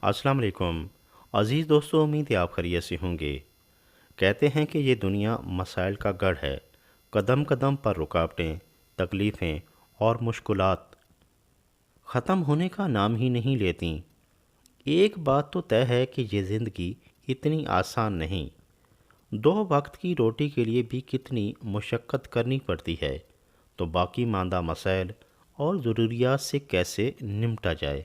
السلام علیکم عزیز دوستو، امید ہے آپ خیریت سے ہوں گے۔ کہتے ہیں کہ یہ دنیا مسائل کا گڑھ ہے، قدم قدم پر رکاوٹیں، تکلیفیں اور مشکلات ختم ہونے کا نام ہی نہیں لیتیں۔ ایک بات تو طے ہے کہ یہ زندگی اتنی آسان نہیں۔ دو وقت کی روٹی کے لیے بھی کتنی مشقت کرنی پڑتی ہے، تو باقی ماندہ مسائل اور ضروریات سے کیسے نمٹا جائے؟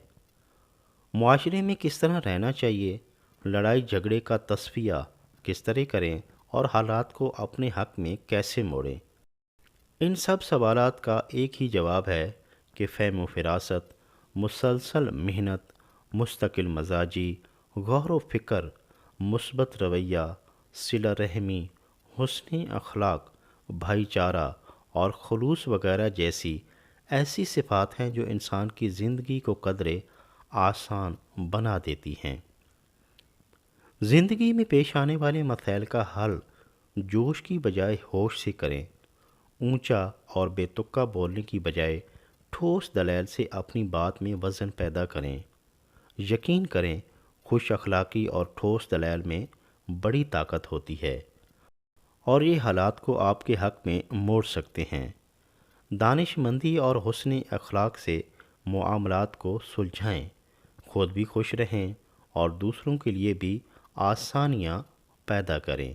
معاشرے میں کس طرح رہنا چاہیے، لڑائی جھگڑے کا تصفیہ کس طرح کریں اور حالات کو اپنے حق میں کیسے موڑیں؟ ان سب سوالات کا ایک ہی جواب ہے کہ فہم و فراست، مسلسل محنت، مستقل مزاجی، غور و فکر، مثبت رویہ، صلہ رحمی، حسن اخلاق، بھائی چارہ اور خلوص وغیرہ جیسی ایسی صفات ہیں جو انسان کی زندگی کو قدرے آسان بنا دیتی ہیں۔ زندگی میں پیش آنے والے مسائل کا حل جوش کی بجائے ہوش سے کریں۔ اونچا اور بے تکا بولنے کی بجائے ٹھوس دلائل سے اپنی بات میں وزن پیدا کریں۔ یقین کریں، خوش اخلاقی اور ٹھوس دلائل میں بڑی طاقت ہوتی ہے، اور یہ حالات کو آپ کے حق میں موڑ سکتے ہیں۔ دانش مندی اور حسن اخلاق سے معاملات کو سلجھائیں، خود بھی خوش رہیں اور دوسروں کے لیے بھی آسانیاں پیدا کریں۔